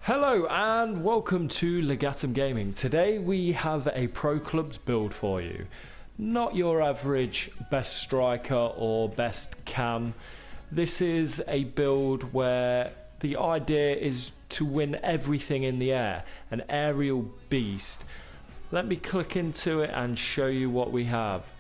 Hello and welcome to Legatum Gaming. Today we have a Pro Clubs build for you. Not your average best striker or best cam. This is a build where the idea is to win everything in the air, an aerial beast. Let me click into it and show you what we have.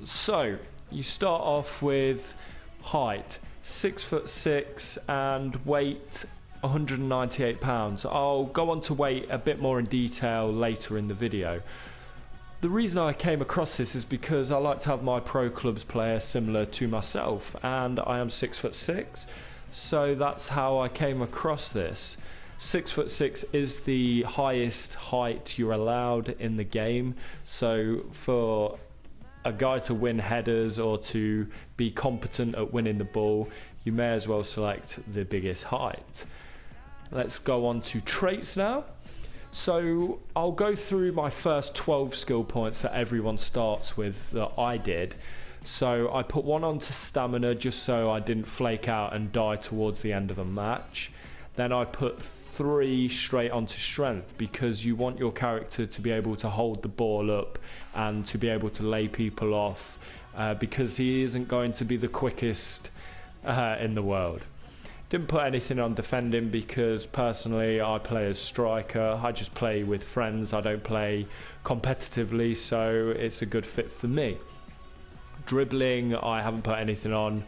So you start off with height 6'6" and weight 198 pounds. I'll go on to weight a bit more in detail later in the video. The reason I came across this is because I like to have my Pro Clubs player similar to myself, and I am 6'6", so that's how I came across this. 6'6" is the highest height you're allowed in the game, so for a guy to win headers or to be competent at winning the ball, you may as well select the biggest height. Let's go on to traits now. So I'll go through my first 12 skill points that everyone starts with that I did. So I put one onto stamina just so I didn't flake out and die towards the end of a match. Then I put 3 straight onto strength because you want your character to be able to hold the ball up and to be able to lay people off because he isn't going to be the quickest in the world. Didn't put anything on defending because personally I play as striker. I just play with friends, I don't play competitively, so it's a good fit for me. Dribbling, I haven't put anything on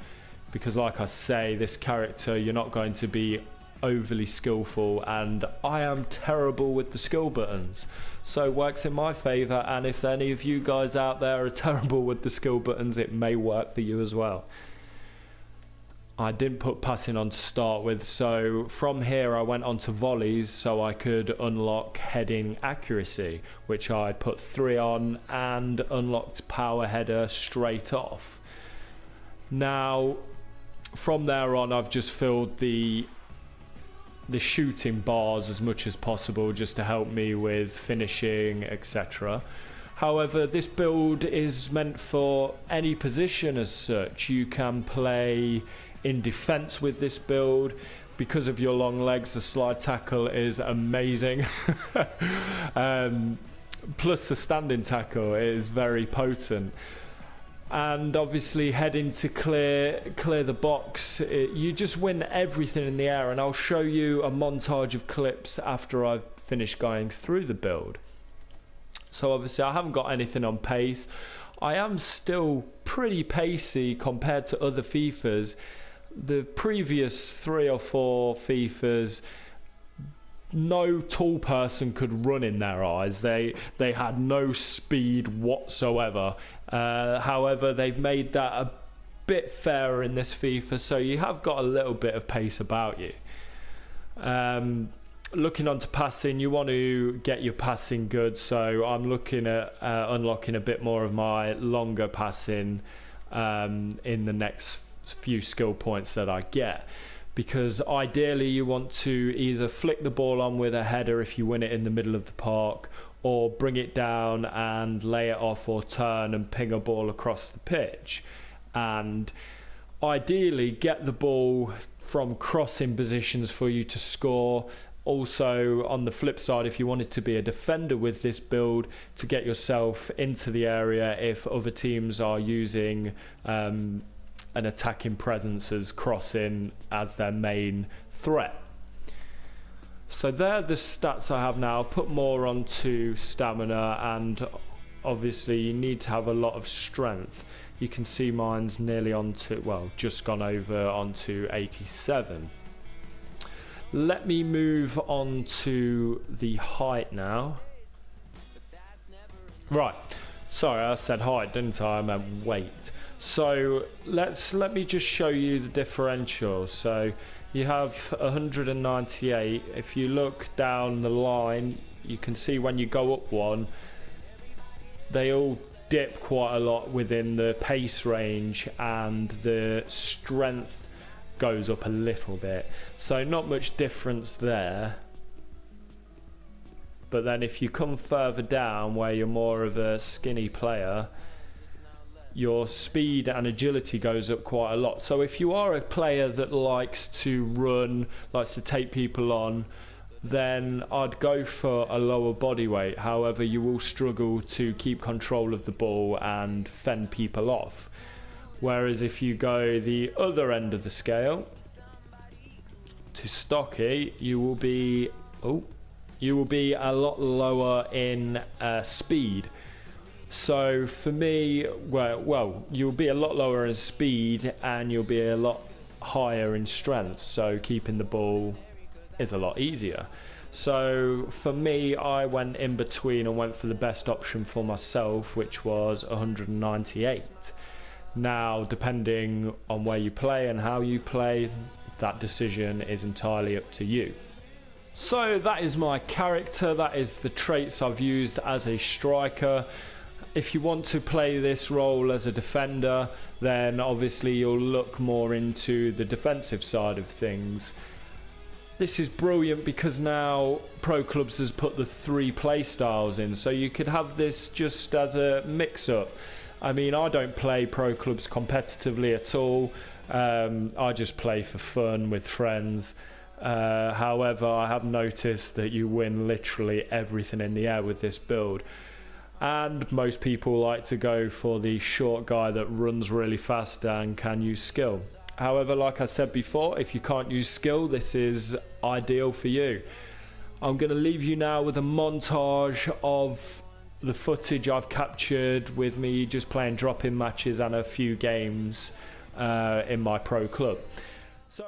because, like I say, this character you're not going to be overly skillful, and I am terrible with the skill buttons, so it works in my favour, and if any of you guys out there are terrible with the skill buttons, it may work for you as well. I didn't put passing on to start with, so from here I went on to volleys so I could unlock heading accuracy, which I put 3 on, and unlocked power header straight off. Now from there on I've just filled the shooting bars as much as possible just to help me with finishing, etc. However, this build is meant for any position as such. You can play in defense with this build. Because of your long legs, the slide tackle is amazing. Plus the standing tackle is very potent. And obviously heading to clear the box, you just win everything in the air, and I'll show you a montage of clips after I've finished going through the build. So obviously I haven't got anything on pace. I am still pretty pacey compared to other FIFAs. The previous 3 or 4 FIFAs, no tall person could run in their eyes. They had no speed whatsoever. However, they've made that a bit fairer in this FIFA, so you have got a little bit of pace about you. Looking onto passing, you want to get your passing good, so I'm looking at unlocking a bit more of my longer passing in the next few skill points that I get, because ideally you want to either flick the ball on with a header if you win it in the middle of the park, or bring it down and lay it off, or turn and ping a ball across the pitch, and ideally get the ball from crossing positions for you to score. Also, on the flip side, if you wanted to be a defender with this build, to get yourself into the area if other teams are using an attacking presence as crossing as their main threat. So they're the stats I have now. I'll put more onto stamina, and obviously you need to have a lot of strength. You can see mine's nearly onto, well, just gone over onto 87. Let me move on to the height now. Right, sorry, I said height, didn't I? I meant weight. So let me just show you the differential. So you have 198. If you look down the line, you can see when you go up one, they all dip quite a lot within the pace range, and the strength goes up a little bit, so not much difference there. But then if you come further down where you're more of a skinny player, your speed and agility goes up quite a lot. So if you are a player that likes to run, likes to take people on, then I'd go for a lower body weight. However, you will struggle to keep control of the ball and fend people off. Whereas if you go the other end of the scale to stocky, you will be a lot lower in speed. So for me, well, you'll be a lot lower in speed and you'll be a lot higher in strength. So keeping the ball is a lot easier. So for me, I went in between and went for the best option for myself, which was 198. Now, depending on where you play and how you play, that decision is entirely up to you. So that is my character, that is the traits I've used as a striker. If you want to play this role as a defender, then obviously you'll look more into the defensive side of things. This is brilliant because now Pro Clubs has put the 3 play styles in, so you could have this just as a mix-up. I mean, I don't play Pro Clubs competitively at all. I just play for fun with friends. However, I have noticed that you win literally everything in the air with this build. And most people like to go for the short guy that runs really fast and can use skill. However, like I said before, if you can't use skill, this is ideal for you. I'm going to leave you now with a montage of the footage I've captured with me just playing drop-in matches and a few games in my pro club. So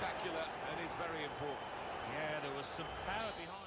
spectacular and is very important. Yeah, there was some power behind.